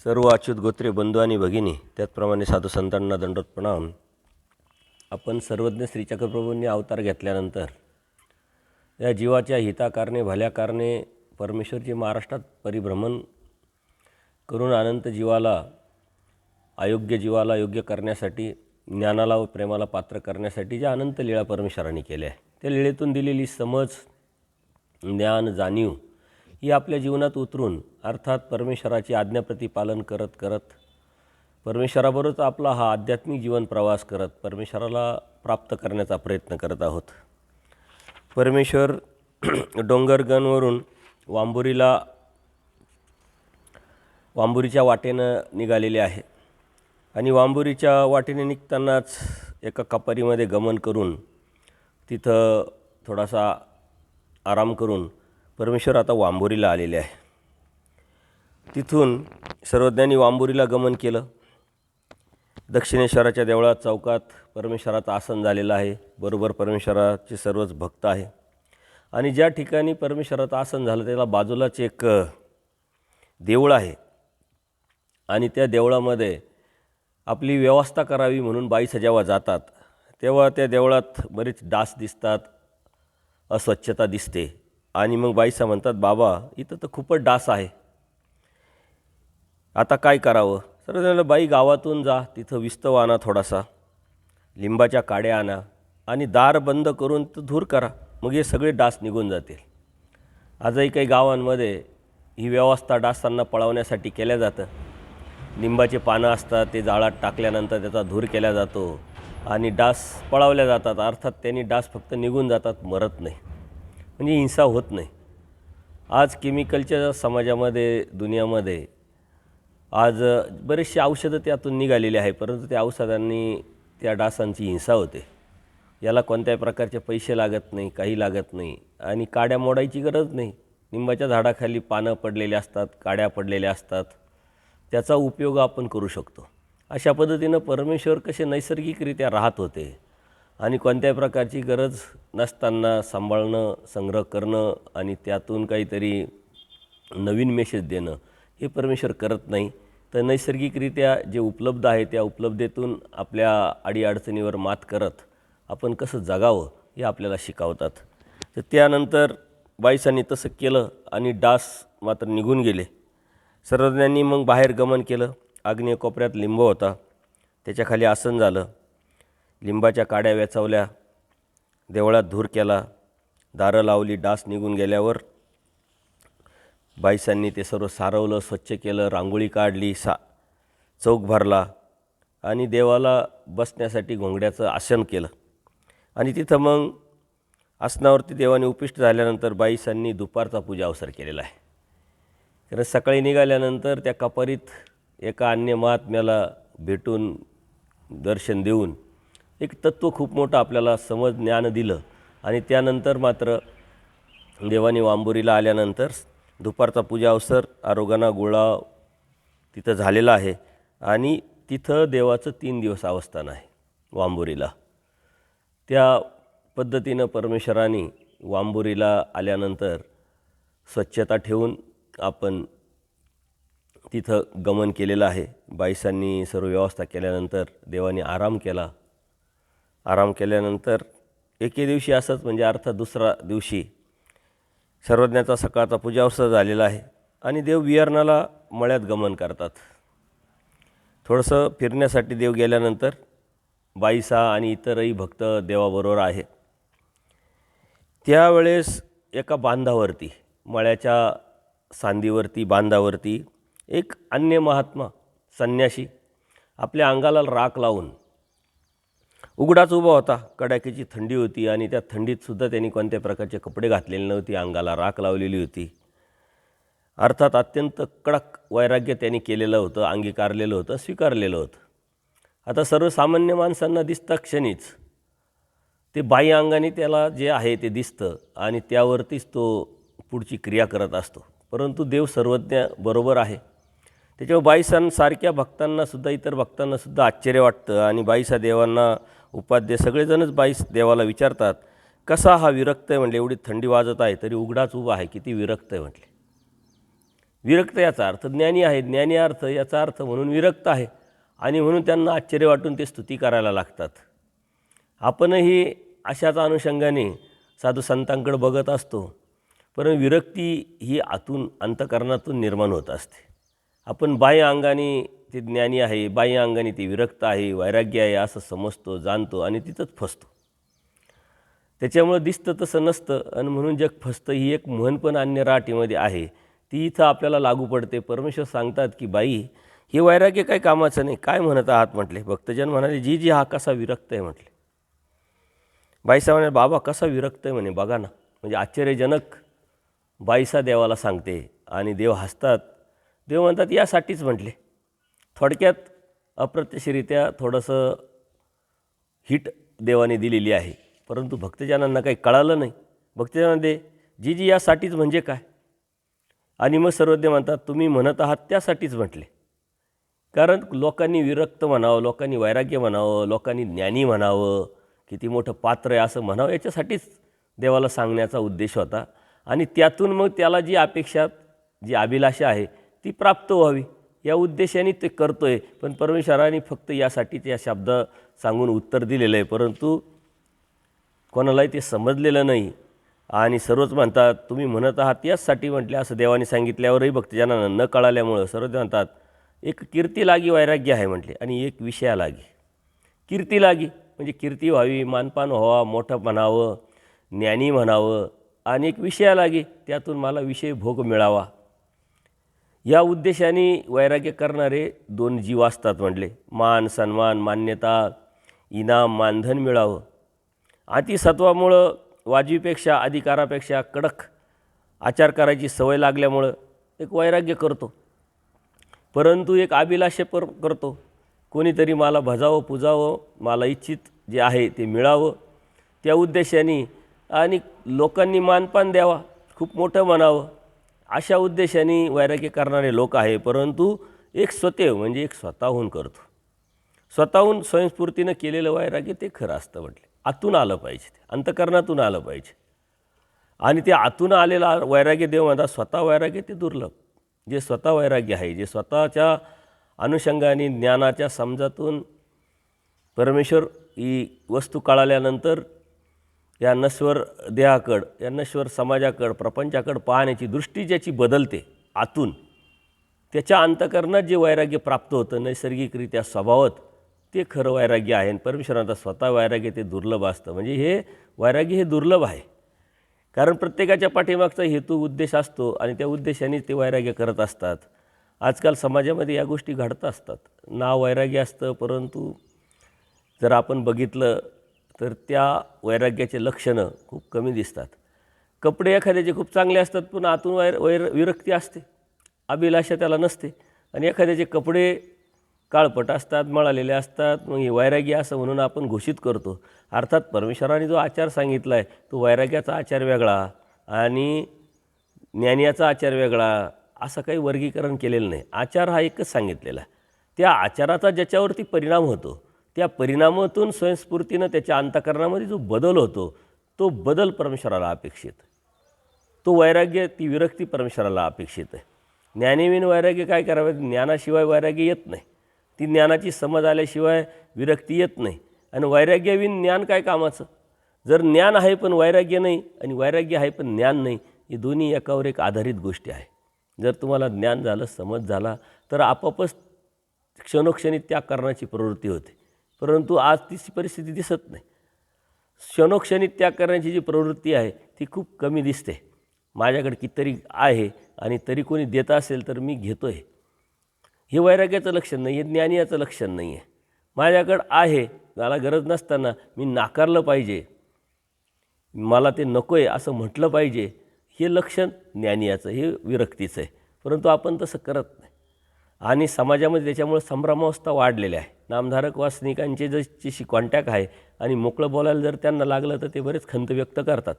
सर्व अच्युत गोत्रे बंधू आणि भगिनी, त्याचप्रमाणे साधू संतांना दंडोत प्रणाम. आपण सर्वज्ञ श्रीचक्रप्रभूंनी अवतार घेतल्यानंतर या जीवाच्या हिताकारणे भल्या कारणे परमेश्वरची महाराष्ट्रात परिभ्रमण करून अनंत जीवाला, अयोग्य जीवाला योग्य करण्यासाठी, ज्ञानाला व प्रेमाला पात्र करण्यासाठी ज्या अनंत लीळा परमेश्वरांनी केल्या आहे, त्या लीळेतून दिलेली समज, ज्ञान, जाणीव ही आपल्या जीवनात उतरून अर्थात परमेश्वराची आज्ञाप्रती पालन करत करत परमेश्वराबरोबरच आपला हा आध्यात्मिक जीवन प्रवास करत परमेश्वराला प्राप्त करण्याचा प्रयत्न करत आहोत. परमेश्वर डोंगरगणवरून वांबुरीच्या वाटेनं निघालेले आहे आणि वांबुरीच्या वाटेने निघतानाच एका कपारीमध्ये गमन करून तिथं थोडासा आराम करून परमेश्वर आता वांबुरीला आलेले आहे. तिथून सर्वज्ञांनी वांबुरीला गमन केलं. दक्षिणेश्वराच्या देवळात चौकात परमेश्वराचं आसन झालेलं आहे. बरोबर परमेश्वराचे सर्वच भक्त आहे आणि ज्या ठिकाणी परमेश्वराचं आसन झालं त्याला बाजूलाच एक देऊळ आहे आणि त्या देवळामध्ये आपली व्यवस्था करावी म्हणून बाईसा जेव्हा जातात तेव्हा त्या देवळात बरेच डास दिसतात, अस्वच्छता दिसते आणि मग बाईसा म्हणतात, बाबा इथं तर खूपच डास आहे, आता काय करावं? तर त्याला, बाई गावातून जा, तिथं विस्तव आणा, थोडासा लिंबाच्या काड्या आणा आणि दार बंद करून तो धूर करा, मग हे सगळे डास निघून जातील. आजही काही गावांमध्ये ही व्यवस्था डासांना पळवण्यासाठी केल्या जातं. लिंबाचे पानं असतात, ते जाळात टाकल्यानंतर त्याचा धूर केला जातो आणि डास पळवल्या जातात. अर्थात त्यांनी डास फक्त निघून जातात, मरत नाही, म्हणजे हिंसा होत नाही. आज केमिकलच्या समाजामध्ये, दुनियामध्ये आज बरेचसे औषधं त्यातून निघालेली आहे, परंतु त्या औषधांनी त्या डासांची हिंसा होते. याला कोणत्याही प्रकारचे पैसे लागत नाही, काही लागत नाही आणि काड्या मोडायची गरज नाही. लिंबाच्या झाडाखाली पानं पडलेले असतात, काड्या पडलेल्या असतात, त्याचा उपयोग आपण करू शकतो. अशा पद्धतीनं परमेश्वर कसे नैसर्गिकरित्या राहत होते आणि कोणत्याही प्रकारची गरज नसताना सांभाळणं, संग्रह करणं आणि त्यातून काहीतरी नवीन मेसेज देणं हे परमेश्वर करत नाही. तर नैसर्गिकरित्या जे उपलब्ध आहे त्या उपलब्धतेतून आपल्या अडीअडचणीवर मात करत आपण कसं जगावं हे आपल्याला शिकवतात. तर त्यानंतर बाईसांनी तसं केलं आणि डास मात्र निघून गेले. सर्वज्ञांनी मग बाहेर गमन केलं. आग्नेय कोपऱ्यात लिंब होता, त्याच्याखाली आसन झालं, लिंबाच्या काड्या वेचावल्या, देवळात धूर केला, दारं लावली. डास निघून गेल्यावर बाईसांनी ते सर्व सारवलं, स्वच्छ केलं, रांगोळी काढली, चौक भरला आणि देवाला बसण्यासाठी घोंगड्याचं आसन केलं आणि तिथं मग आसनावरती देवाने उपविष्ट झाल्यानंतर बाईसांनी दुपारचा पूजा अवसर केलेला आहे. कारण सकाळी निघाल्यानंतर त्या कपारीत एका अन्य महात्म्याला भेटून दर्शन देऊन एक तत्त्व खूप मोठं आपल्याला समज, ज्ञान दिलं आणि त्यानंतर मात्र देवाने वांबुरीला आल्यानंतर दुपारचा पूजा अवसर आरोगाना गुळाव तिथं झालेला आहे आणि तिथं देवाचं 3 दिवस अवस्थान आहे वांबुरीला. त्या पद्धतीनं परमेश्वराने वांबुरीला आल्यानंतर स्वच्छता ठेवून आपण तिथं गमन केलेलं आहे. बाईसांनी सर्व व्यवस्था केल्यानंतर देवाने आराम केला. आराम केल्यानंतर एके दिवशी असंच, म्हणजे अर्थात दुसरा दिवशी सर्वज्ञाचा सकाळचा पूजा अवसर झालेला आहे आणि देव विहरणाला मळ्यात गमन करतात. थोडंसं फिरण्यासाठी देव गेल्यानंतर बाईसा आणि इतरही भक्त देवाबरोबर आहे. त्यावेळेस एका बांधावरती, मळ्याच्या सांदीवरती, बांधावरती एक अन्य महात्मा, संन्यासी आपल्या अंगाला राख लावून उघडाच उभा होता. कडाक्याची थंडी होती आणि त्या थंडीतसुद्धा त्यांनी कोणत्या प्रकारचे कपडे घातलेले नव्हते, अंगाला राख लावलेली होती. अर्थात अत्यंत कडक वैराग्य त्यांनी केलेलं होतं, अंगीकारलेलं होतं, स्वीकारलेलं होतं. आता सर्वसामान्य माणसांना दिसता क्षणीच ते बाह्य अंगाने त्याला जे आहे ते दिसतं आणि त्यावरतीच तो पुढची क्रिया करत असतो, परंतु देव सर्वज्ञ बरोबर आहे. त्याच्यावर बाईसांसारख्या भक्तांनासुद्धा, इतर भक्तांनासुद्धा आश्चर्य वाटतं आणि बाईसा देवांना उपाध्ये सगळेजणच बाईस देवाला विचारतात, कसा हा विरक्त आहे? म्हटले, एवढी थंडी वाजत आहे तरी उघडाच उभा आहे, किती विरक्त आहे म्हटले. विरक्त याचा अर्थ ज्ञानी आहे, ज्ञानी अर्थ याचा अर्थ म्हणून विरक्त आहे आणि म्हणून त्यांना आश्चर्य वाटून ते स्तुती करायला लागतात. आपणही अशाच अनुषंगाने साधू संतांकडे बघत असतो, पण विरक्ती ही आतून अंतःकरणातून निर्माण होत असते. आपण बाह्य अंगाने ते ज्ञानी आहे, बाह्य अंगाने ते विरक्त आहे, वैराग्य आहे असं समजतो, जाणतो आणि तिथंच फसतो. त्याच्यामुळं दिसतं तसं नसतं आणि म्हणून जग फसतं ही एक म्हण पण अन्य राठीमध्ये आहे, ती इथं आपल्याला लागू पडते. परमेश्वर सांगतात की बाई हे वैराग्य काही कामाचं नाही. काय म्हणत आहात म्हटले. भक्तजन म्हणाले जी जी हा कसा विरक्त आहे म्हटले. बाईसा म्हणाले बाबा कसा विरक्त आहे म्हणे बघा ना. म्हणजे आश्चर्यजनक बाईसा देवाला सांगते आणि देव हसतात. देव म्हणतात यासाठीच म्हटले. थोडक्यात अप्रत्यक्षरित्या थोडंसं हिट देवाने दिलेली आहे, परंतु भक्तजनांना काही कळालं नाही. भक्तजनांना जी जी यासाठीच म्हणजे काय. आणि मग सर्वज्ञ म्हणतात तुम्ही म्हणत आहात त्यासाठीच म्हटले. कारण लोकांनी विरक्त म्हणावं, लोकांनी वैराग्य म्हणावं, लोकांनी ज्ञानी म्हणावं, किती मोठं पात्र आहे असं म्हणावं, याच्यासाठीच देवाला सांगण्याचा उद्देश होता. आणि त्यातून मग त्याला जी अपेक्षा, जी अभिलाषा आहे ती प्राप्त व्हावी या उद्देशाने ते करतो आहे. पण परमेश्वराने फक्त यासाठीच या शब्द सांगून उत्तर दिलेलं आहे, परंतु कोणालाही ते समजलेलं नाही. आणि सर्वच म्हणतात तुम्ही म्हणत आहात याचसाठी म्हटले असं देवाने सांगितल्यावरही भक्तजनांना न कळाल्यामुळं सर्वच म्हणतात एक कीर्ती लागी वैराग्य आहे म्हटले आणि एक विषया लागी. कीर्ती लागी म्हणजे कीर्ती व्हावी, मानपान व्हावा, मोठं म्हणावं, ज्ञानी म्हणावं आणि एक विषया लागी त्यातून मला विषय भोग मिळावा. या उद्देशाने वैराग्य करणारे दोन जीव असतात म्हटले. मान सन्मान, मान्यता, इनाम, मानधन मिळावं. अतिसत्वामुळं वाजवीपेक्षा, अधिकारापेक्षा कडक आचार करायची सवय लागल्यामुळं एक वैराग्य करतो, परंतु एक अभिलाषे करतो. कोणीतरी मला भजावं, पुजावं, मला इच्छित जे आहे ते मिळावं त्या उद्देशाने आणि लोकांनी मानपान द्यावा, खूप मोठं म्हणावं अशा उद्देशाने वैराग्य करणारे लोक आहे. परंतु एक स्वतः म्हणजे एक स्वतःहून करतो. स्वतःहून स्वयंस्फूर्तीनं केलेलं वैराग्य ते खरं असतं म्हटले. आतून आलं पाहिजे, ते अंतःकरणातून आलं पाहिजे. आणि ते आतून आलेलं वैराग्य देव म्हणतात स्वतः वैराग्य ते दुर्लभ. जे स्वतः वैराग्य आहे, जे स्वतःच्या अनुषंगाने ज्ञानाच्या समजातून परमेश्वर ही वस्तू कळाल्यानंतर या नश्वर देहाकडं, या नश्वर समाजाकडं, प्रपंचाकडं पाहण्याची दृष्टी ज्याची बदलते आतून, त्याच्या अंतःकरणात जे वैराग्य प्राप्त होतं नैसर्गिकरित्या स्वभावात, ते खरं वैराग्य आहे. आणि परमेश्वरांचा स्वतः वैराग्य ते दुर्लभ असतं. म्हणजे हे वैराग्य हे दुर्लभ आहे, कारण प्रत्येकाच्या पाठीमागचा हेतू उद्देश असतो आणि त्या उद्देशाने ते वैराग्य करत असतात. आजकाल समाजामध्ये या गोष्टी घडत असतात. नाव वैराग्य असतं, परंतु जर आपण बघितलं तर त्या वैराग्याचे लक्षणं खूप कमी दिसतात. कपडे एखाद्याचे खूप चांगले असतात, पण आतून विरक्ती असते, अभिलाषा त्याला नसते. आणि एखाद्याचे कपडे काळपट असतात, मळालेले असतात, मग हे वैराग्य असं म्हणून आपण घोषित करतो. अर्थात परमेश्वराने जो आचार सांगितला आहे तो वैराग्याचा आचार वेगळा आणि ज्ञानाचा आचार वेगळा असं काही वर्गीकरण केलेलं नाही. आचार हा एकच सांगितलेला आहे. त्या आचाराचा ज्याच्यावरती परिणाम होतो त्या परिणामातून स्वयंस्फूर्तीनं त्याच्या अंतःकरणामध्ये जो बदल होतो तो बदल परमेश्वराला अपेक्षित आहे. तो वैराग्य, ती विरक्ती परमेश्वराला अपेक्षित आहे. ज्ञानेविन वैराग्य काय करावं, ज्ञानाशिवाय वैराग्य येत नाही. ती ज्ञानाची समज आल्याशिवाय विरक्ती येत नाही. आणि वैराग्यविन ज्ञान काय कामाचं. जर ज्ञान आहे पण वैराग्य नाही आणि वैराग्य आहे पण ज्ञान नाही, हे दोन्ही एकावर एक आधारित गोष्टी आहे. जर तुम्हाला ज्ञान झालं, समज झाला, तर आपोआपच क्षणोक्षणी त्याग करण्याची प्रवृत्ती होते. परंतु आज ती परिस्थिती दिसत नाही. क्षणोक्षणी त्याग करण्याची जी प्रवृत्ती आहे ती खूप कमी दिसते. माझ्याकडे कितीतरी आहे आणि तरी कोणी देत असेल तर मी घेतो आहे, हे वैराग्याचं लक्षण नाही आहे, ज्ञानाचं लक्षण नाही आहे. माझ्याकडं आहे, मला गरज नसताना मी नाकारलं पाहिजे, मला ते नको आहे असं म्हटलं पाहिजे, हे लक्षण ज्ञानाचं, हे विरक्तीचं आहे. परंतु आपण तसं करत नाही. आणि समाजामध्ये त्याच्यामुळे संभ्रमावस्था वाढलेल्या आहे. नामधारक वासनिकांचे जशी कॉन्टॅक्ट आहे आणि मोकळं बोलायला जर त्यांना लागलं तर ते बरेच खंत व्यक्त करतात.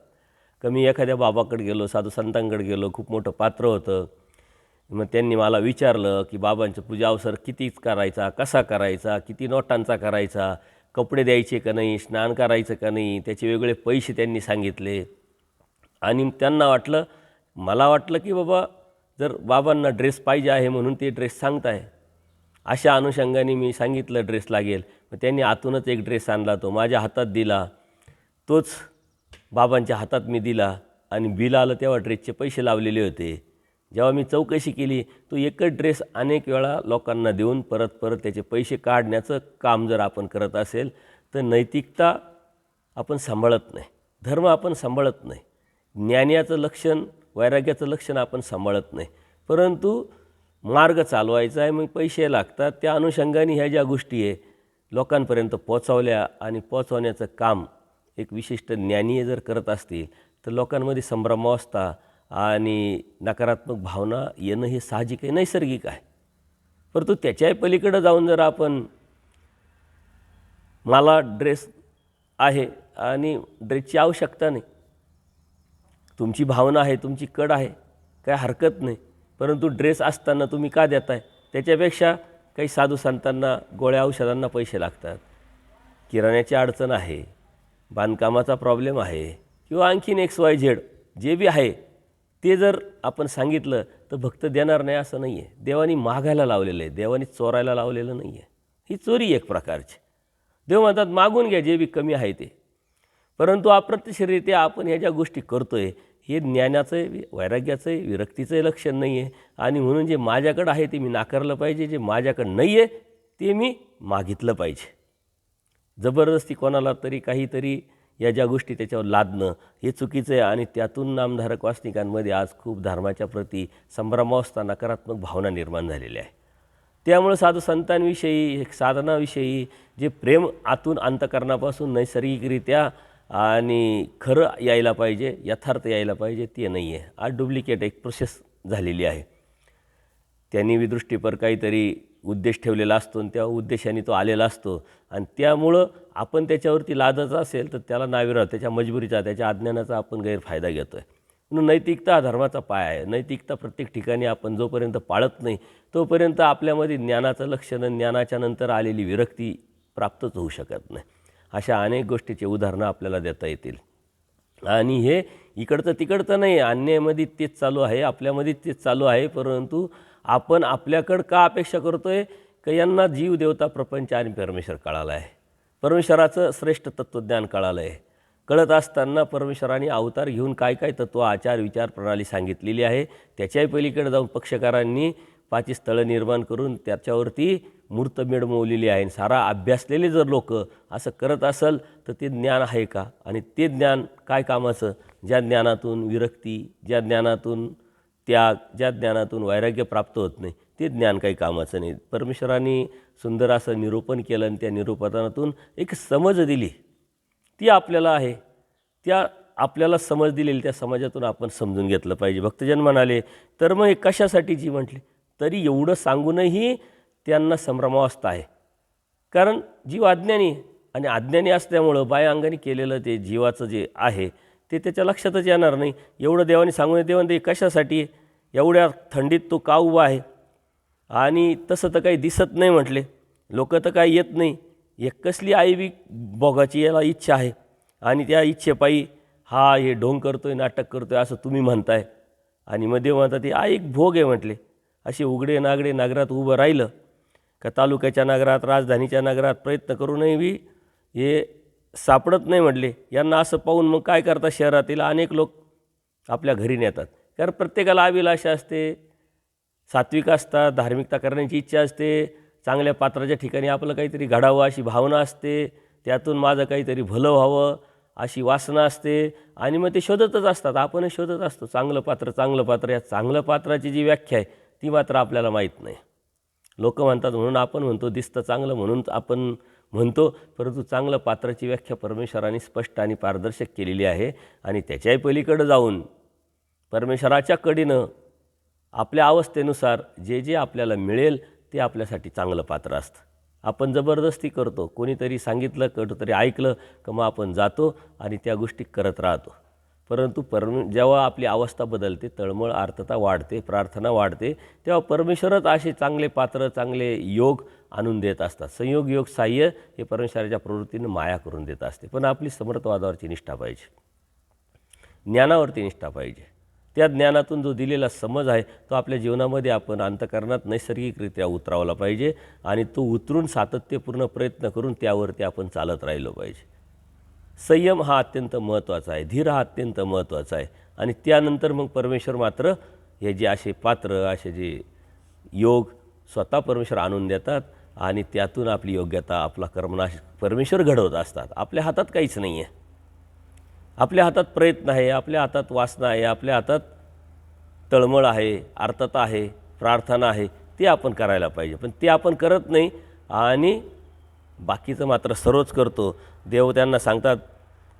कमी एखाद्या बाबाकडे गेलो, साधू संतांकडे गेलो, खूप मोठं पात्र होतं, मग त्यांनी मला विचारलं की बाबांचं पूजा अवसर कितीच करायचा, कसा करायचा, किती नोटांचा करायचा, कपडे द्यायचे का नाही, स्नान करायचं का नाही, त्याचे वेगळे पैसे त्यांनी सांगितले. आणि त्यांना वाटलं, मला वाटलं की बाबा जर बाबांना ड्रेस पाहिजे आहे म्हणून ते ड्रेस सांगताय, अशा अनुषंगाने मी सांगितलं ड्रेस लागेल, मग त्यांनी आतूनच एक ड्रेस आणला, तो माझ्या हातात दिला, तोच बाबांच्या हातात मी दिला आणि बिल आलं तेव्हा ड्रेसचे पैसे लावलेले होते. जेव्हा मी चौकशी केली, तो एकच ड्रेस अनेक वेळा लोकांना देऊन परत परत त्याचे पैसे काढण्याचं काम जर आपण करत असेल तर नैतिकता आपण सांभाळत नाही, धर्म आपण सांभाळत नाही, ज्ञानाचं लक्षण वैराग्याचं लक्षण आपण सांभाळत नाही. परंतु मार्ग चालवायचा आहे, मग पैसे लागतात, त्या अनुषंगाने ह्या ज्या गोष्टी आहे लोकांपर्यंत पोचवल्या आणि पोचवण्याचं काम एक विशिष्ट ज्ञानीय जर करत असतील तर लोकांमध्ये संभ्रमावस्था आणि नकारात्मक भावना येणं हे साहजिक आहे, नैसर्गिक आहे. परंतु त्याच्याही पलीकडे जाऊन जर आपण मला ड्रेस आहे आणि ड्रेसची आवश्यकता नाही, तुमची भावना आहे, तुमची कड आहे, काय हरकत नाही, परंतु ड्रेस असताना तुम्ही का देताय? त्याच्यापेक्षा काही साधू संतांना गोळ्या औषधांना पैसे लागतात, किराण्याची अडचण आहे, बांधकामाचा प्रॉब्लेम आहे किंवा आणखीन XYZ जे बी आहे ते जर आपण सांगितलं तर भक्त देणार नाही असं नाही आहे. देवानी मागायला लावलेलं आहे, देवानी चोरायला लावलेलं नाही आहे. ही चोरी एक प्रकारची. देव म्हणतात मागून घ्या जे बी कमी आहे ते. परंतु अप्रत्यक्षरित्या आपण ह्या ज्या गोष्टी करतो आहे हे ज्ञानाचं वैराग्याचं विरक्तीचं लक्षण नाही आहे. आणि म्हणून जे माझ्याकडं आहे ते मी नाकारलं पाहिजे, जे माझ्याकडं नाही आहे ते मी मागितलं पाहिजे. जबरदस्ती कोणाला तरी काहीतरी या ज्या गोष्टी त्याच्यावर लादणं हे चुकीचं आहे. आणि त्यातून नामधारक वासनिकांमध्ये आज खूप धर्माच्या प्रती संभ्रमावस्था नकारात्मक भावना निर्माण झालेल्या आहे. त्यामुळे साधू संतांविषयी साधनाविषयी जे प्रेम आतून अंतकरणापासून नैसर्गिकरित्या आणि खरं यायला पाहिजे, यथार्थ यायला पाहिजे, ते नाही आहे. आज डुप्लिकेट एक प्रोसेस झालेली आहे. त्यांनी विदृष्टीपर काहीतरी उद्देश ठेवलेला असतो आणि त्या उद्देशाने तो आलेला असतो आणि त्यामुळं आपण त्याच्यावरती लादायचं असेल तर त्याला नाविराव, त्याच्या मजबुरीचा, त्याच्या अज्ञानाचा आपण गैरफायदा घेतो आहे. म्हणून नैतिकता हा धर्माचा पाया आहे. नैतिकता प्रत्येक ठिकाणी आपण जोपर्यंत पाळत नाही तोपर्यंत आपल्यामध्ये ज्ञानाचं लक्षण, ज्ञानाच्या नंतर आलेली विरक्ती प्राप्तच होऊ शकत नाही. अशा अनेक गोष्टीचे उदाहरणं आपल्याला देता येतील. आणि हे इकडचं तिकडचं नाही, अन्यायामध्ये तेच चालू आहे, आपल्यामध्ये तेच चालू आहे. परंतु आपण आपल्याकडं का अपेक्षा करतो आहे की यांना जीव, देवता, प्रपंच आणि परमेश्वर कळाला आहे, परमेश्वराचं श्रेष्ठ तत्त्वज्ञान कळालं आहे. कळत असताना परमेश्वराने अवतार घेऊन काय काय तत्त्व, आचार, विचार प्रणाली सांगितलेली आहे. त्याच्याही पलीकडे जाऊन पक्षकारांनी 5 स्थळं निर्माण करून त्याच्यावरती मूर्तमेढ मोवलेली आहे. सारा अभ्यासलेले जर लोक असं करत असेल तर ते ज्ञान आहे का? आणि ते ज्ञान काय कामाचं? ज्या ज्ञानातून विरक्ती, ज्या ज्ञानातून त्याग, ज्या ज्ञानातून वैराग्य प्राप्त होत नाही ते ज्ञान काही कामाचं नाही. परमेश्वराने सुंदर असं निरूपण केलं आणि त्या निरूपणातून एक समज दिली, ती आपल्याला आहे. त्या आपल्याला समज दिलेली त्या समाजातून आपण समजून घेतलं पाहिजे. भक्तजन म्हणाले तर मग हे कशासाठी जी म्हटली, तरी एवढं सांगूनही त्यांना संभ्रमावस्था आहे. कारण जीव अज्ञानी आणि अज्ञानी असल्यामुळं बाह्य अंगाने केलेलं ते जीवाचं जे आहे ते त्याच्या लक्षातच येणार नाही. एवढं देवाने सांगून देवान ते कशासाठी, एवढ्या थंडीत तो का उभा आहे आणि तसं तर काही दिसत नाही म्हटले, लोक तर काही येत नाही, एक कसली आईवी भोगाची याला इच्छा आहे आणि त्या इच्छेपायी हा हे ढोंग करतोय, नाटक करतोय असं तुम्ही म्हणताय. आणि मग देव म्हणतात ते एक भोग आहे म्हटले. असे उघडे नागडे नगरात उभं राहिलं का तालुक्याच्या नगरात, राजधानीच्या नगरात प्रयत्न करूनही बी हे सापडत नाही म्हटले. यांना असं पाहून मग काय करतात, शहरातील अनेक लोक आपल्या घरी नेतात. कारण प्रत्येकाला अभिलाषा असते, सात्विक असतात, धार्मिकता करण्याची इच्छा असते, चांगल्या पात्राच्या ठिकाणी आपलं काहीतरी घडावं अशी भावना असते, त्यातून माझं काहीतरी भलं व्हावं अशी वासना असते आणि मग ते शोधतच असतात. आपणही शोधत असतो चांगलं पात्र, चांगलं पात्र. या चांगलं पात्राची जी व्याख्या आहे ती मात्र आपल्याला माहीत नाही. लोक म्हणतात म्हणून आपण म्हणतो, दिसतं चांगलं म्हणून आपण म्हणतो, परंतु चांगलं पात्राची व्याख्या परमेश्वराने स्पष्ट आणि पारदर्शक केलेली आहे. आणि त्याच्याही पलीकडं जाऊन परमेश्वराच्या कडीनं आपल्या अवस्थेनुसार जे जे आपल्याला मिळेल ते आपल्यासाठी चांगलं पात्र असतं. आपण जबरदस्ती करतो, कोणीतरी सांगितलं, कुठंतरी ऐकलं का मग आपण जातो आणि त्या गोष्टी करत राहतो. परंतु जेव्हा आपली अवस्था बदलते, तळमळ, आर्तता वाढते, प्रार्थना वाढते, तेव्हा परमेश्वरच असे चांगले पात्र, चांगले योग आणून देत असतात. संयोग, योग, साह्य हे परमेश्वराच्या प्रवृत्तीनं माया करून देत असते. पण आपली समर्थवादावरची निष्ठा पाहिजे, ज्ञानावरती निष्ठा पाहिजे. त्या ज्ञानातून जो दिलेला समज आहे तो आपल्या जीवनामध्ये आपण अंतःकरणात नैसर्गिकरित्या उतरावला पाहिजे आणि तो उतरून सातत्यपूर्ण प्रयत्न करून त्यावरती आपण चालत राहिलो पाहिजे. संयम हा अत्यंत महत्त्वाचा आहे, धीर हा अत्यंत महत्त्वाचा आहे. आणि त्यानंतर मग परमेश्वर मात्र हे जे असे पात्र, असे जे योग स्वतः परमेश्वर आणून देतात आणि त्यातून आपली योग्यता, आपला कर्मनाश परमेश्वर घडवत असतात. आपल्या हातात काहीच नाही आहे. आपल्या हातात प्रयत्न आहे, आपल्या हातात वासना आहे, आपल्या हातात तळमळ आहे, आर्तता आहे, प्रार्थना आहे, ते आपण करायला पाहिजे. पण ते आपण करत नाही आणि बाकीचं मात्र सर्वच करतो. देव त्यांना सांगतात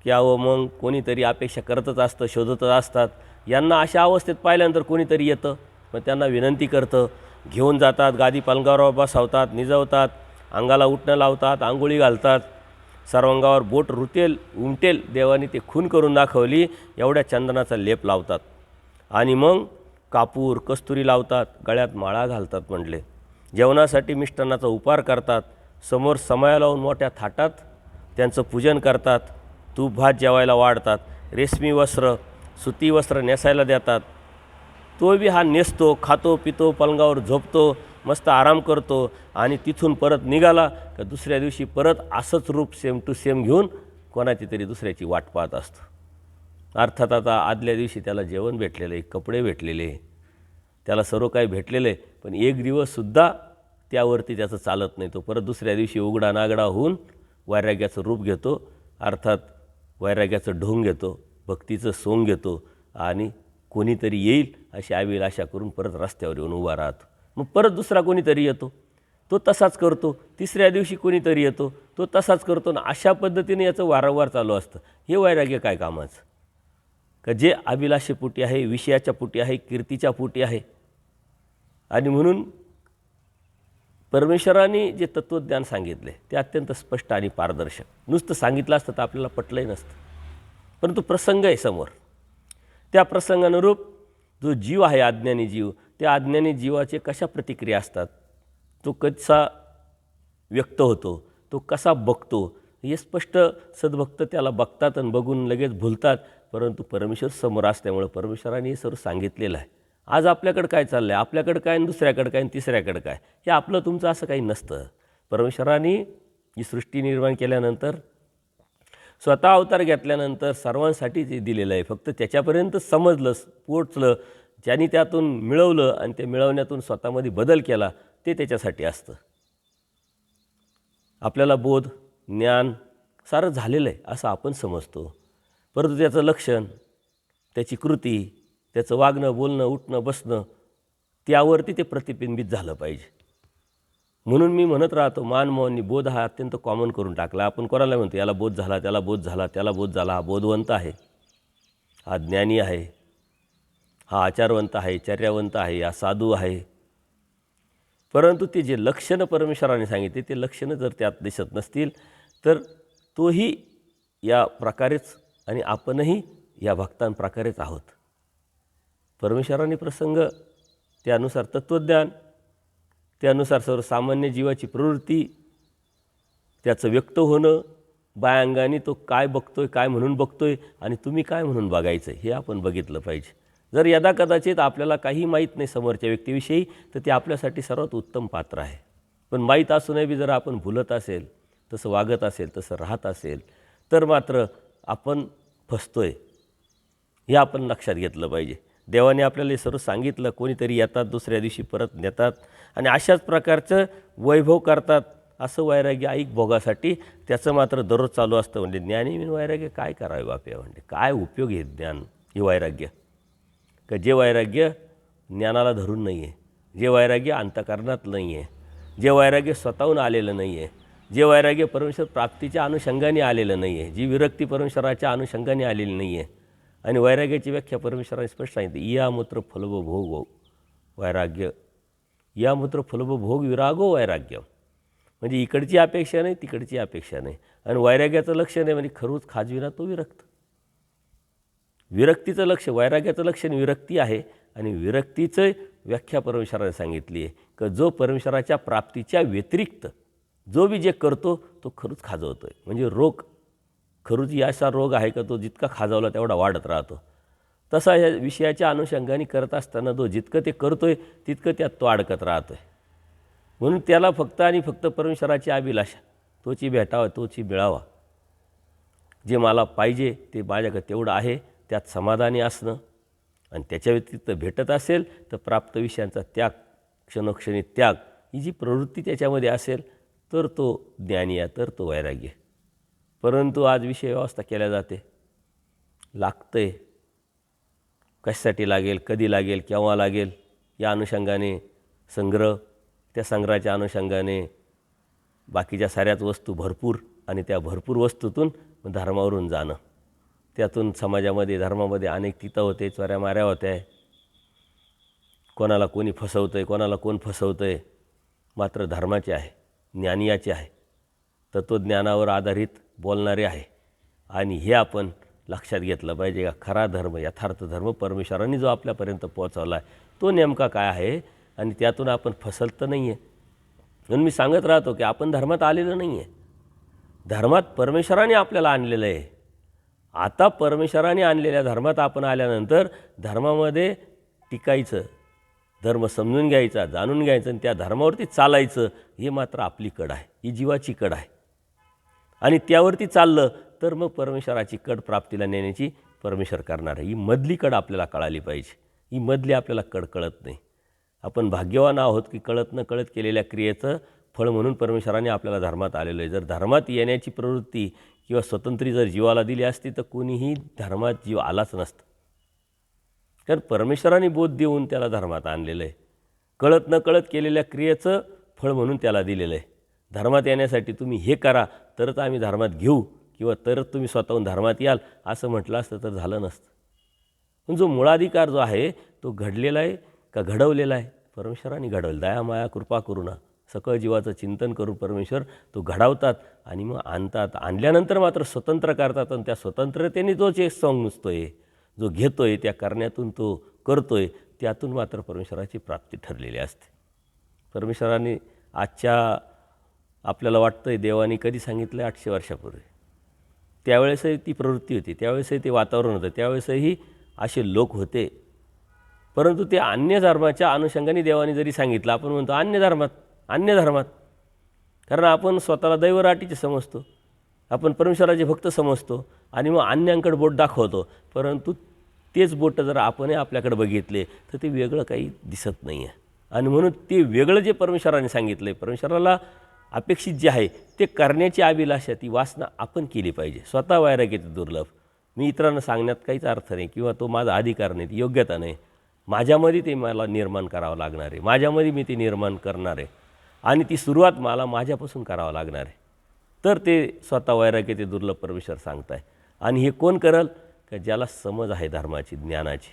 की अहो मग कोणीतरी अपेक्षा करतच असतं, शोधतच असतात. यांना अशा अवस्थेत पाहिल्यानंतर कोणीतरी येतं, मग त्यांना विनंती करतं, घेऊन जातात, गादी पलंगावर बसवतात, निजवतात, अंगाला उठणं लावतात, आंघोळी घालतात, सर्वांगावर बोट रुतेल उमटेल देवाने ते खून करून दाखवली एवढ्या चंदनाचा लेप लावतात आणि मग कापूर कस्तुरी लावतात, गळ्यात माळा घालतात. म्हटले जेवणासाठी मिष्टान्नाचा उपार करतात, समोर समया लावून मोठ्या थाटात त्यांचं पूजन करतात, तूप भात जेवायला वाढतात, रेशमी वस्त्र सुती वस्त्र नेसायला देतात. तो बी हा नेसतो, खातो पितो, पलंगावर झोपतो, मस्त आराम करतो आणि तिथून परत निघाला का दुसऱ्या दिवशी परत असंच रूप सेम टू सेम घेऊन कोणाची तरी दुसऱ्याची वाट पाहत असतो. अर्थात आता आदल्या दिवशी त्याला जेवण भेटलेलं आहे, कपडे भेटलेले, त्याला सर्व काही भेटलेलं आहे, पण एक दिवससुद्धा त्यावरती त्याचं चालत नाही. तो परत दुसऱ्या दिवशी उघडा नागडा होऊन वैराग्याचं रूप घेतो, अर्थात वैराग्याचं ढोंग घेतो, भक्तीचं सोंग घेतो आणि कोणीतरी येईल अशी अभिलाषा करून परत रस्त्यावर येऊन उभा राहतो. मग परत दुसरा कोणीतरी येतो, तो तसाच करतो. तिसऱ्या दिवशी कोणीतरी येतो, तो तसाच करतो. ना अशा पद्धतीने याचं वारंवार चालू असतं. हे वैराग्य काय कामाचं? का जे अभिलाषेपोटी आहे, विषयाच्या पोटी आहे, कीर्तीच्या पोटी आहे. आणि म्हणून परमेश्वराने जे तत्त्वज्ञान सांगितले ते अत्यंत स्पष्ट आणि पारदर्शक. नुसतं सांगितलं असतं तर आपल्याला पटलंही नसतं, परंतु प्रसंग आहे समोर. त्या प्रसंगानुरूप जो जीव आहे, अज्ञानी जीव, त्या अज्ञानी जीवाचे कशा प्रतिक्रिया असतात, तो कसा व्यक्त होतो, तो कसा बघतो, हे स्पष्ट सद्भक्त त्याला बघतात आणि बघून लगेच भुलतात. परंतु परमेश्वर समोर असल्यामुळं परमेश्वराने हे सर्व सांगितलेलं आहे. आज आपल्याकडं काय चाललं आहे, आपल्याकडं काय आणि दुसऱ्याकडं काय आणि तिसऱ्याकडं काय, हे आपलं तुमचं असं काही नसतं. परमेश्वराने ही सृष्टी निर्माण केल्यानंतर, स्वतः अवतार घेतल्यानंतर सर्वांसाठी ते दिलेलं आहे. फक्त त्याच्यापर्यंत समजलं, पोचलं, ज्यांनी त्यातून मिळवलं आणि ते मिळवण्यातून स्वतःमध्ये बदल केला, ते त्याच्यासाठी असतं. आपल्याला बोध ज्ञान सारं झालेलं आहे असं आपण समजतो, परंतु त्याचं लक्षण, त्याची कृती, त्याचं वागणं बोलणं उठणं बसणं त्यावरती ते प्रतिबिंबित झालं पाहिजे. म्हणून मी म्हणत राहतो, मानमोहननी बोध हा अत्यंत कॉमन करून टाकला. आपण कोणाला म्हणतो याला बोध झाला, त्याला बोध झाला, त्याला बोध झाला. हा बोधवंत आहे, हा ज्ञानी आहे, हा आचारवंत आहे, चर्यावंत आहे, हा साधू आहे. परंतु ते जे लक्षणं परमेश्वराने सांगितले ते लक्षणं जर त्यात दिसत नसतील तर तोही या प्रकारेच आणि आपणही या भक्तांप्रकारेच आहोत. परमेश्वराने प्रसंग, त्यानुसार तत्त्वज्ञान, त्यानुसार सर्वसामान्य जीवाची प्रवृत्ती, त्याचं व्यक्त होणं, बायांगाने तो काय बघतोय, काय म्हणून बघतोय आणि तुम्ही काय म्हणून बघायचं हे आपण बघितलं पाहिजे. जर यदा कदाचित आपल्याला काही माहीत नाही समोरच्या व्यक्तीविषयी तर ते आपल्यासाठी सर्वात उत्तम पात्र आहे. पण माहीत असूनही बी जर आपण भुलत असेल, तसं वागत असेल, तसं राहत असेल तर मात्र आपण फसतोय, हे आपण लक्षात घेतलं पाहिजे. देवाने आपल्याला हे सर्व सांगितलं. कोणीतरी येतात, दुसऱ्या दिवशी परत नेतात आणि अशाच प्रकारचं वैभव करतात. असं वैराग्य ऐक भोगासाठी त्याचं मात्र दररोज चालू असतं. म्हणजे ज्ञानी विन वैराग्य काय करावे बाप्या, म्हणजे काय उपयोग आहे ज्ञान, हे वैराग्य का जे वैराग्य ज्ञानाला धरून नाही आहे, जे वैराग्य अंतःकरणात नाही आहे, जे वैराग्य स्वतःहून आलेलं नाही आहे, जे वैराग्य परमेश्वर प्राप्तीच्या अनुषंगाने आलेलं नाही आहे, जी विरक्ती परमेश्वराच्या अनुषंगाने आलेली नाही आहे. आणि वैराग्याची व्याख्या परमेश्वराने स्पष्ट सांगितली, यामुत्र फलभोग वैराग्य, यामुत्र फलभोग विरागो वैराग्य. म्हणजे इकडची अपेक्षा नाही, तिकडची अपेक्षा नाही. आणि वैराग्याचं लक्षण आहे म्हणजे खरूच खाजविना तो विरक्त. विरक्तीचं लक्ष, वैराग्याचं लक्षण विरक्ती आहे आणि विरक्तीचं व्याख्या परमेश्वराने सांगितली आहे की जो परमेश्वराच्या प्राप्तीच्या व्यतिरिक्त जो बी जे करतो तो खरूच खाजवतो आहे. म्हणजे रोग, खरूच असा रोग आहे का तो जितका खाजवला तेवढा वाढत राहतो. तसा या विषयाच्या अनुषंगाने करत असताना तो जितकं ते करतोय तितकं त्यात तो अडकत राहतोय. म्हणून त्याला फक्त आणि फक्त परमेश्वराची अभिलाषा, तोची भेटावा, तोची मिळावा, जे मला पाहिजे ते माझ्याकडे तेवढं आहे त्यात समाधानी असणं, आणि त्याच्या व्यतिरिक्त भेटत असेल तर प्राप्त विषयांचा त्याग, क्षणोक्षणी त्याग, ही जी प्रवृत्ती त्याच्यामध्ये असेल तर तो ज्ञानी आहे, तर तो वैराग्य. परंतु आज विषय व्यवस्था केल्या जाते, लागतंय, कशासाठी लागेल, कधी लागेल, केव्हा लागेल, या अनुषंगाने संग्रह, त्या संग्रहाच्या अनुषंगाने बाकीच्या साऱ्याच वस्तू भरपूर, आणि त्या भरपूर वस्तूतून धर्मावरून जाणं, त्यातून समाजामध्ये धर्मामध्ये अनेक तिथं होते, चोऱ्या माऱ्या होत्या, कोणाला कोणी फसवतं आहे, कोणाला कोण फसवतं आहे, मात्र धर्माचे आहे, ज्ञानियाचे आहे, तत्त्वज्ञानावर आधारित बोलणारे आहे. आणि हे आपण लक्षात घेतलं पाहिजे का खरा धर्म, यथार्थ धर्म परमेश्वरांनी जो आपल्यापर्यंत पोहोचवला आहे तो नेमका काय आहे, आणि त्यातून आपण फसत तर नाही आहे. म्हणून मी सांगत राहतो की आपण धर्मात आलेलं नाही आहे, धर्मात परमेश्वराने आपल्याला आणलेलं आहे. आता परमेश्वराने आणलेल्या धर्मात आपण आल्यानंतर धर्मामध्ये टिकायचं, धर्म समजून घ्यायचा, जाणून घ्यायचं, आणि त्या धर्मावरती चालायचं, हे मात्र आपली कड आहे, ही जीवाची कड आहे. आणि त्यावरती चाललं तर मग परमेश्वराची कड प्राप्तीला नेण्याची परमेश्वर करणार आहे. ही मधली कड आपल्याला कळाली पाहिजे, ही मधली आपल्याला कड कळत नाही. आपण भाग्यवान आहोत की कळत न कळत केलेल्या क्रियेचं फळ म्हणून परमेश्वराने आपल्याला धर्मात आलेलं आहे. जर धर्मात येण्याची प्रवृत्ती किंवा स्वतंत्री जर जीवाला दिली असती तर कोणीही धर्मात जीव आलाच नसतं. कारण परमेश्वराने बोध देऊन त्याला धर्मात आणलेलं आहे, कळत न कळत केलेल्या क्रियेचं फळ म्हणून त्याला दिलेलं आहे. धर्मात येण्यासाठी तुम्ही हे करा तरच आम्ही धर्मात घेऊ, किंवा तरच तुम्ही स्वतःहून धर्मात याल असं म्हटलं असतं तर झालं नसतं. पण जो मूळाधिकार जो आहे तो घडलेला आहे का घडवलेला आहे, परमेश्वराने घडवलं. दया माया कृपा करुणा सकळ जीवाचं चिंतन करून परमेश्वर तो घडवतात आणि मग आणतात. आणल्यानंतर मात्र स्वतंत्र करतात, आणि त्या स्वतंत्रतेने जो जे समजतोय, जो घेतोय, त्या करण्यातून तो करतोय, त्यातून मात्र परमेश्वराची प्राप्ती ठरलेली असते. परमेश्वराने आजच्या आपल्याला वाटतंय देवाने कधी सांगितलं 800 वर्षापूर्वी, त्यावेळेसही ती प्रवृत्ती होती, त्यावेळेसही ते वातावरण होतं, त्यावेळेसही असे लोक होते. परंतु ते अन्य धर्माच्या अनुषंगाने देवाने जरी सांगितलं, आपण म्हणतो अन्य धर्मात, कारण आपण स्वतःला दैवराटीचे समजतो, आपण परमेश्वराचे भक्त समजतो, आणि मग अन्यांकडे बोट दाखवतो. परंतु तेच बोट जर आपणही आपल्याकडे बघितले तर ते वेगळं काही दिसत नाही आहे. आणि म्हणून ते वेगळं जे परमेश्वराने सांगितलं आहे, परमेश्वराला अपेक्षित जे आहे ते करण्याची अभिलाषा, ती वासना आपण केली पाहिजे. स्वतः वैराग्याचे दुर्लभ, मी इतरांना सांगण्यात काहीच अर्थ नाही, किंवा तो माझा अधिकार नाही, ती योग्यता नाही. माझ्यामध्ये ते मला निर्माण करावं लागणार आहे, माझ्यामध्ये मी ते निर्माण करणार आहे, आणि ती सुरुवात मला माझ्यापासून करावं लागणार आहे. तर ते स्वतः वैराग्याचे दुर्लभ परमेश्वर सांगत आहे. आणि हे कोण करल का ज्याला समज आहे धर्माची, ज्ञानाची.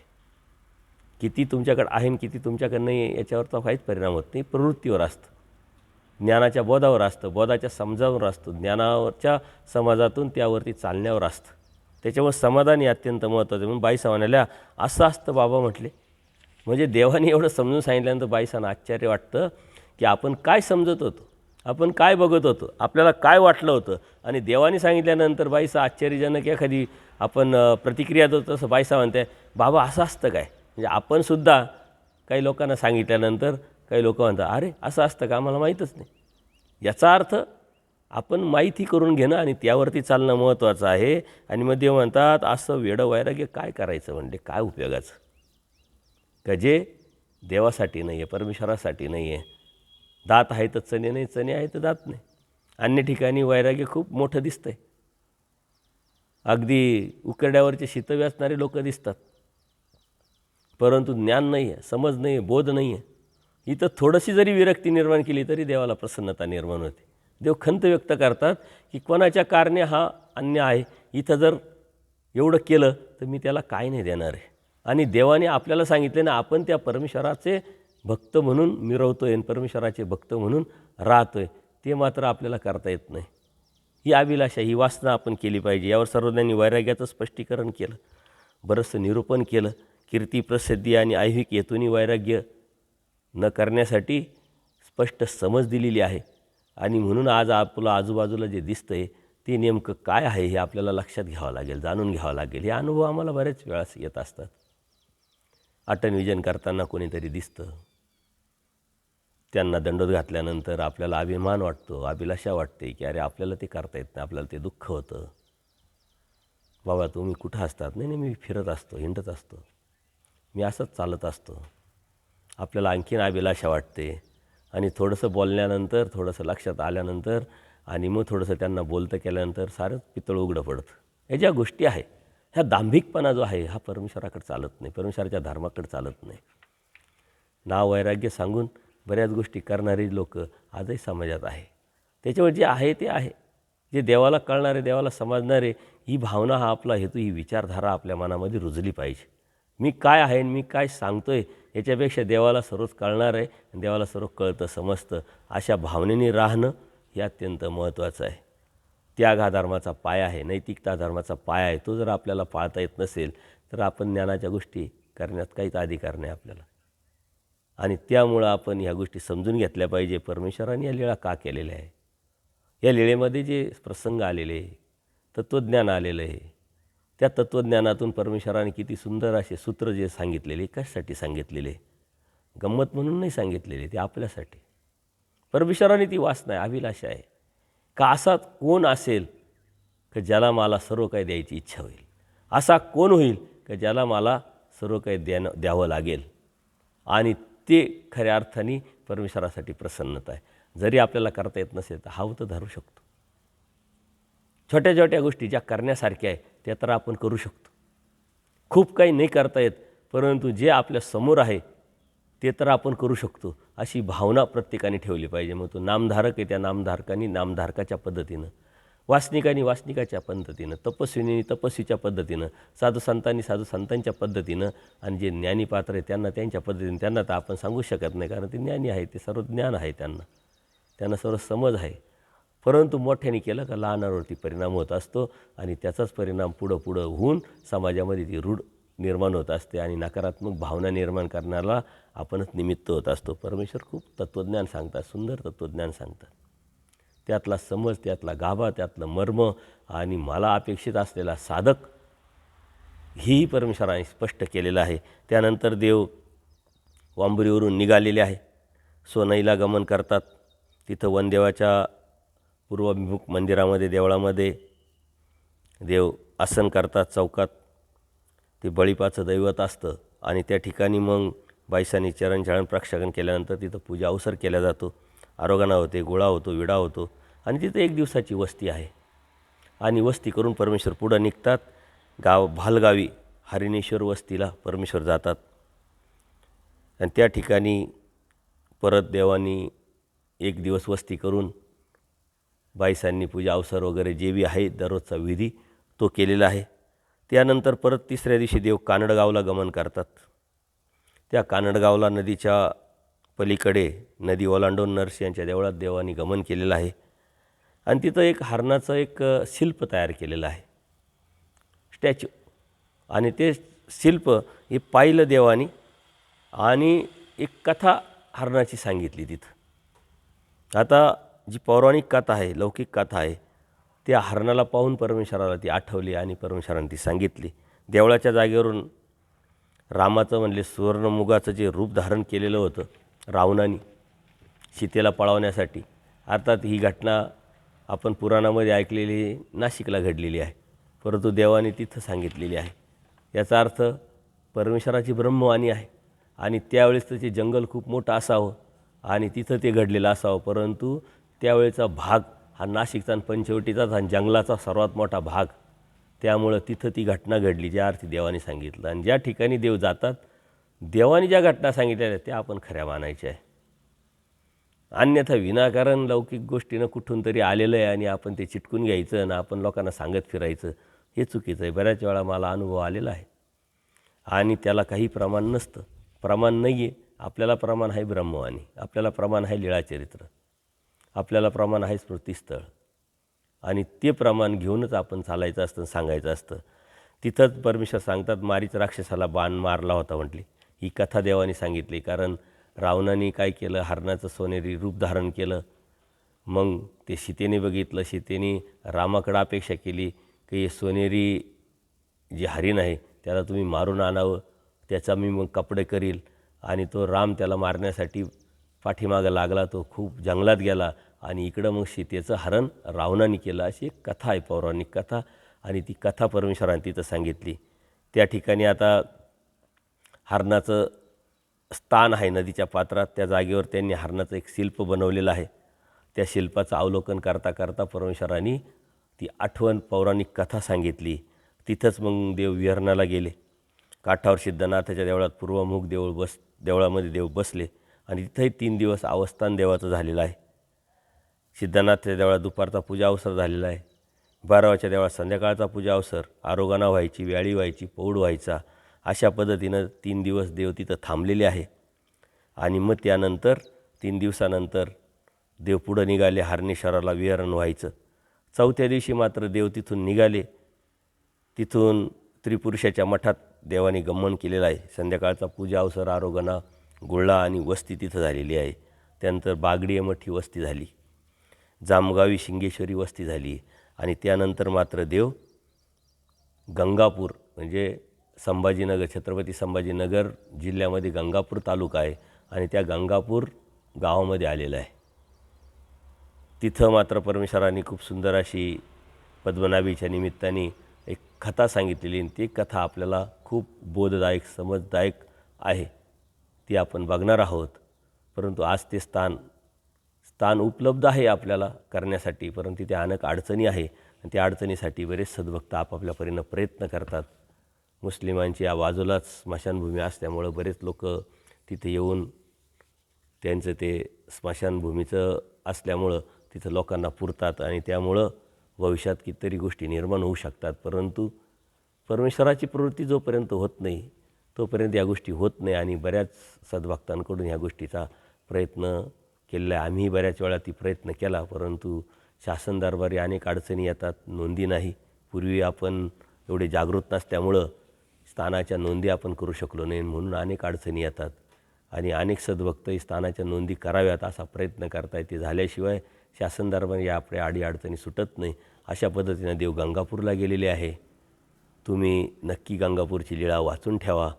किती तुमच्याकडे आहे आणि किती तुमच्याकडे नाही आहे याच्यावरचा काहीच परिणाम होत नाही, प्रवृत्तीवर असतं, ज्ञानाच्या बोधावर असतं, बोधाच्या समजावर असतं, ज्ञानाच्या समाजातून त्यावरती चालण्यावर असतं. त्याच्यामुळे समाधान हे अत्यंत महत्त्वाचं. म्हणून बाईसा म्हणाल्या असं असतं बाबा म्हटले. म्हणजे देवाने एवढं समजून सांगितल्यानंतर बाईसांना आश्चर्य वाटतं की आपण काय समजत होतो, आपण काय बघत होतो, आपल्याला काय वाटलं होतं, आणि देवाने सांगितल्यानंतर बाईसा आश्चर्यजनक एखादी आपण प्रतिक्रिया देतो तसं बाईसा म्हणते बाबा असं असतं काय. म्हणजे आपणसुद्धा काही लोकांना सांगितल्यानंतर काही लोक म्हणतात अरे असं असतं का, आम्हाला माहीतच नाही. याचा अर्थ आपण माहिती करून घेणं आणि त्यावरती चालणं महत्त्वाचं आहे. आणि मग देव म्हणतात असं वेडं वैराग्य काय करायचं, म्हणजे काय उपयोगाचं, का जे देवासाठी नाही आहे, परमेश्वरासाठी नाही आहे. दात आहे तर चणे नाही, चणे आहे तर दात नाही. अन्य ठिकाणी वैराग्य खूप मोठं दिसतंय, अगदी उकरड्यावरचे शीतव्य असणारे लोक दिसतात, परंतु ज्ञान नाही आहे, समज नाही आहे, बोध नाही आहे. इथं थोडीशी जरी विरक्ती निर्माण केली तरी देवाला प्रसन्नता निर्माण होते. देव खंत व्यक्त करतात की कोणाच्या कारणे हा अन्य आहे, इथं जर एवढं केलं तर मी त्याला काय नाही देणार आहे. आणि देवाने आपल्याला सांगितले ना, आपण त्या परमेश्वराचे भक्त म्हणून मिरवतोय आणि परमेश्वराचे भक्त म्हणून राहतोय, ते मात्र आपल्याला करता येत नाही. ही अभिलाषा, ही वासना आपण केली पाहिजे. यावर सर्वज्ञांनी वैराग्याचं स्पष्टीकरण केलं, बरंचसं निरूपण केलं. कीर्ती प्रसिद्धी आणि ऐहिक हेतूनी वैराग्य न करण्यासाठी स्पष्ट समज दिलेली आहे. आणि म्हणून आज आपलं आजूबाजूला जे दिसतं आहे ते नेमकं काय आहे हे आपल्याला लक्षात घ्यावं लागेल, जाणून घ्यावं लागेल. हे अनुभव आम्हाला बऱ्याच वेळा येत असतात. अटन विजन करताना कोणीतरी दिसतं. त्यांना दंडोत घातल्यानंतर आपल्याला अभिमान वाटतो, अभिलाषा वाटते की अरे आपल्याला ते करता येत नाही, आपल्याला ते दुःख होतं. बाबा तुम्ही कुठं असतात? नाही नाही, मी फिरत असतो, हिंडत असतो, मी असंच चालत असतो. आपल्याला आणखीन अभिलाषा वाटते आणि थोडंसं बोलल्यानंतर, थोडंसं लक्षात आल्यानंतर आणि मग थोडंसं त्यांना बोलतं केल्यानंतर सारंच पितळ उघडं पडतं. ह्या ज्या गोष्टी आहे, ह्या दांभिकपणा जो आहे हा परमेश्वराकडे चालत नाही, परमेश्वराच्या धर्माकडे चालत नाही. नाव वैराग्य सांगून बऱ्याच गोष्टी करणारी लोक आजही समाजात आहे. त्याच्यावर जे आहे ते आहे, जे देवाला कळणारे, देवाला समजणारे, ही भावना, हा आपला हेतू, ही विचारधारा आपल्या मनामध्ये रुजली पाहिजे. मी काय आहे आणि मी काय सांगतो आहे याच्यापेक्षा देवाला सर्वच कळणार आहे आणि देवाला सर्व कळतं समजतं, अशा भावनेने राहणं हे अत्यंत महत्त्वाचं आहे. त्याग हा धर्माचा पाया आहे, नैतिकता धर्माचा पाया आहे. तो जर आपल्याला पाळता येत नसेल तर आपण ज्ञानाच्या गोष्टी करण्यात काहीच अधिकार नाही आपल्याला. आणि त्यामुळं आपण ह्या गोष्टी समजून घेतल्या पाहिजे. परमेश्वराने या लीळा का केलेल्या आहे, या लीळेमध्ये जे प्रसंग आलेले, तत्त्वज्ञान आलेलं आहे, त्या तत्त्वज्ञानातून परमेश्वराने किती सुंदर असे सूत्र जे सांगितलेले, कशासाठी सांगितलेले, गंमत म्हणून नाही सांगितलेले, ते आपल्यासाठी. परमेश्वराने ती वासना आहे, अभिलाषा आहे का असा कोण असेल की ज्याला मला सर्व काही द्यायची इच्छा होईल, असा कोण होईल की ज्याला मला सर्व काही द्यावं लागेल. आणि ते खऱ्या अर्थाने परमेश्वरासाठी प्रसन्नता आहे. जरी आपल्याला करता येत नसेल तर हाव तर धरू शकतो. छोट्या छोट्या गोष्टी ज्या करण्यासारख्या आहे त्या तर आपण करू शकतो. खूप काही नाही करता येत, परंतु जे आपल्या समोर आहे ते तर आपण करू शकतो, अशी भावना प्रत्येकाने ठेवली पाहिजे. मग तो नामधारक आहे, त्या नामधारकांनी नामधारकाच्या पद्धतीनं, वासनिकांनी वासनिकाच्या पद्धतीनं, तपस्विनी तपस्वीच्या पद्धतीनं, साधू संतांनी साधू संतांच्या पद्धतीनं, आणि जे ज्ञानी पात्र आहे त्यांना त्यांच्या पद्धतीनं. त्यांना तर आपण सांगू शकत नाही, कारण ते ज्ञानी आहे, ते सर्व ज्ञान आहे, त्यांना सर्व समज आहे. परंतु मोठ्याने केलं का लहानावरती परिणाम होत असतो आणि त्याचाच परिणाम पुढं होऊन समाजामध्ये ती रूढ निर्माण होत असते आणि नकारात्मक भावना निर्माण करण्याला आपणच निमित्त होत असतो. परमेश्वर खूप तत्त्वज्ञान सांगतात, सुंदर तत्त्वज्ञान सांगतात. त्यातला समज, त्यातला गाभा, त्यातलं मर्म आणि मला अपेक्षित असलेला साधक, हेही परमेश्वराने स्पष्ट केलेलं आहे. त्यानंतर देव वांबुरीवरून निघालेले आहे, सोनईला गमन करतात. तिथं वनदेवाच्या पूर्वाभिमुख मंदिरामध्ये, देवळामध्ये देव आसन करतात चौकात. ते बळीपाचं दैवत असतं आणि त्या ठिकाणी मग बायसांनी चरणछाळण प्रक्षालन केल्यानंतर तिथं पूजा अवसर केला जातो. आरोगणा होते, गोळा होतो, विडा होतो आणि तिथं एक दिवसाची वस्ती आहे. आणि वस्ती करून परमेश्वर पुढं निघतात. भालगावी हरिणेश्वर वस्तीला परमेश्वर जातात आणि त्या ठिकाणी परत देवानी एक दिवस वस्ती करून बाईसांनी पूजा अवसर वगैरे जे बी आहे दररोजचा विधी तो केलेला आहे. त्यानंतर परत तिसऱ्या दिवशी देव कानडगावला गमन करतात. त्या कानडगावला नदीच्या पलीकडे नदी ओलांडून नरसिंहांच्या देवळात देवानी गमन केलेलं आहे आणि तिथं एक हरणाचं एक शिल्प तयार केलेलं आहे, स्टॅच्यू. आणि ते शिल्प हे पाहिलं देवानी आणि एक कथा हरणाची सांगितली तिथं. आता जी पौराणिक कथा आहे, लौकिक कथा आहे, त्या हरणाला पाहून परमेश्वराला ती आठवली आणि परमेश्वराने ती सांगितली. देवळाच्या जागेवरून रामाचं म्हणले सुवर्णमुगाचं जे रूप धारण केलेलं होतं रावणाने सीतेला पळवण्यासाठी, अर्थात ही घटना आपण पुराणामध्ये ऐकलेली नाशिकला घडलेली आहे, परंतु देवाने तिथं सांगितलेली आहे. याचा अर्थ परमेश्वराची ब्रह्मवाणी आहे आणि त्यावेळेस त्याचे जंगल खूप मोठं असावं आणि तिथं ते घडलेलं असावं, परंतु त्यावेळेचा भाग हा नाशिकचा आणि पंचवटीचाच आणि जंगलाचा सर्वात मोठा भाग, त्यामुळं तिथं ती घटना घडली ज्या अर्थी देवाने सांगितलं. आणि ज्या ठिकाणी देव जातात, देवाने ज्या घटना सांगितल्या त्या आपण खऱ्या मानायच्या आहे. अन्यथा विनाकारण लौकिक गोष्टीनं कुठून तरी आलेलं आहे आणि आपण ते चिटकून घ्यायचं आणि आपण लोकांना सांगत फिरायचं, हे चुकीचं आहे. बऱ्याच वेळा मला अनुभव आलेला आहे आणि त्याला काही प्रमाण नसतं. प्रमाण नाही आहे, आपल्याला प्रमाण आहे ब्रह्मवाणी, आपल्याला प्रमाण आहे लीळाचरित्र, आपल्याला प्रमाण आहे स्मृतिस्थळ आणि ते प्रमाण घेऊनच आपण चालायचं असतं, सांगायचं असतं. तिथंच परमेश्वर सांगतात, मारीच राक्षसाला बाण मारला होता म्हटली. ही कथा देवाने सांगितली, कारण रावणाने काय केलं, हरणाचं सोनेरी रूप धारण केलं. मग ते सीतेने बघितलं, सीतेने रामाकडं अपेक्षा केली की हे सोनेरी जे हरिण आहे त्याला तुम्ही मारून आणावं. त्याचा मी मग कपडे करील. आणि तो राम त्याला मारण्यासाठी पाठीमागं लागला. तो खूप जंगलात गेला आणि इकडं मग सीतेचं हरण रावणाने केलं. अशी एक कथा आहे, पौराणिक कथा. आणि ती कथा परमेश्वराने तिथं सांगितली. त्या ठिकाणी आता हरणाचं स्थान आहे नदीच्या पात्रात. त्या जागेवर त्यांनी हरणाचं एक शिल्प बनवलेलं आहे. त्या शिल्पाचं अवलोकन करता करता परमेश्वरांनी ती आठवण पौराणिक कथा सांगितली. तिथंच मग देव विहरणाला गेले. काठावर सिद्धनाथाच्या देवळात पूर्वमुख देवळामध्ये देव बसले आणि तिथंही 3 दिवस अवस्थान देवाचं झालेलं आहे. सिद्धनाथच्या देवळात दुपारचा पूजा अवसर झालेला आहे. भैरवाच्या देवळात संध्याकाळचा पूजा अवसर, आरोगाना व्हायची, व्याळी व्हायची, पौड व्हायचा. अशा पद्धतीनं 3 दिवस देव तिथं थांबलेले आहे. आणि मग त्यानंतर 3 दिवसानंतर देव पुढं निघाले. हरणेश्वराला विहरण व्हायचं. 4थ्या दिवशी मात्र देव तिथून निघाले. तिथून त्रिपुरुषाच्या मठात देवाने गमन केलेलं आहे. संध्याकाळचा पूजा अवसर, आरोगणा, गुळा आणि वस्ती तिथं झालेली आहे. त्यानंतर बागडी मठी वस्ती झाली, जामगावी शिंगेश्वरी वस्ती झाली. आणि त्यानंतर मात्र देव गंगापूर म्हणजे संभाजीनगर, छत्रपती संभाजीनगर जिल्ह्यामध्ये गंगापूर तालुका आहे आणि त्या गंगापूर गावामध्ये आलेलं आहे. तिथं मात्र परमेश्वरांनी खूप सुंदर अशी पद्मनाभीच्या निमित्ताने एक कथा सांगितलेली आणि ती कथा आपल्याला खूप बोधदायक, समजदायक आहे. ती आपण बघणार आहोत. परंतु आज ते स्थान उपलब्ध आहे आपल्याला करण्यासाठी, परंतु तिथे अनेक अडचणी आहे आणि त्या अडचणीसाठी बरेच सद्भक्त आपापल्या परीनं प्रयत्न करतात. मुस्लिमांची या बाजूलाच स्मशानभूमी असल्यामुळं बरेच लोक तिथे येऊन त्यांचं ते स्मशानभूमीचं असल्यामुळं तिथं लोकांना पुरतात आणि त्यामुळं भविष्यात कितीतरी गोष्टी निर्माण होऊ शकतात. परंतु परमेश्वराची प्रवृत्ती जोपर्यंत होत नाही तोपर्यंत या गोष्टी होत नाही. आणि बऱ्याच सद्भक्तांकडून ह्या गोष्टीचा प्रयत्न केलेला आहे. आम्हीही बऱ्याच वेळा ती प्रयत्न केला, परंतु शासन दरबारी अनेक अडचणी येतात, नोंदी नाही. पूर्वी आपण एवढे जागृत नसल्यामुळं स्थानाच्या नोंदी आपण करू शकलो नाही, म्हणून अनेक अडचणी येतात. आणि अनेक सद्भक्तही स्थानाच्या नोंदी कराव्यात असा प्रयत्न करतायत. ते झाल्याशिवाय शासन दरबारी या आपल्या अडचणी सुटत नाही. अशा पद्धतीनं देव गंगापूरला गेलेले आहे. तुम्ही नक्की गंगापूरची लीळा वाचून ठेवा.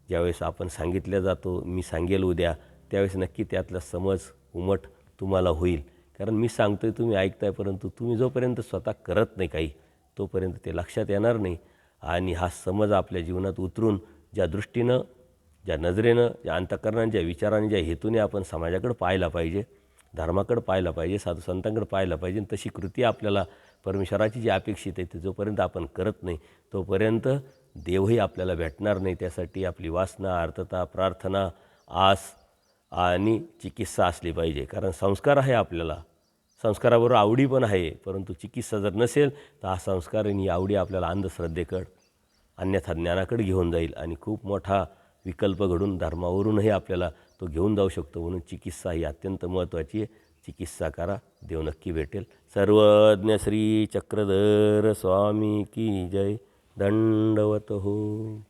ज्यावेळेस आपण सांगितलं जातो, मी सांगेल उद्या, त्यावेळेस नक्की त्यातला समज उमट तुम्हाला होईल. कारण मी सांगतो आहे, तुम्ही ऐकताय, परंतु तुम्ही जोपर्यंत स्वतः करत नाही काही तोपर्यंत ते लक्षात येणार नाही. आणि हा समज आपल्या जीवनात उतरून ज्या दृष्टीनं, ज्या नजरेनं, ज्या अंतःकरणाने, ज्या विचाराने, ज्या हेतूने आपण समाजाकडे पाहायला पाहिजे, धर्माकडे पाहायला पाहिजे, साधू संतांकडे पाहायला पाहिजे, तशी कृती आपल्याला परमेश्वराची जी अपेक्षित आहे ते जोपर्यंत आपण करत नाही तोपर्यंत देवही आपल्याला भेटणार नाही. त्यासाठी आपली वासना, आर्तता, प्रार्थना, आस आणि चिकित्सा असली पाहिजे. कारण संस्कार आहे आपल्याला, संस्काराबरोबर आवडी पण आहे, परंतु चिकित्सा जर नसेल तर हा संस्कार आणि आवडी आपल्याला अंधश्रद्धेकडं, अन्यथा ज्ञानाकडे घेऊन जाईल आणि खूप मोठा विकल्प घडून धर्मावरूनही आपल्याला तो घेऊन जाऊ शकतो. म्हणून चिकित्सा ही अत्यंत महत्त्वाची आहे. चिकित्सा करा, देव नक्की भेटेल. सर्वज्ञ श्री चक्रधर स्वामी की जय. दंडवत हो.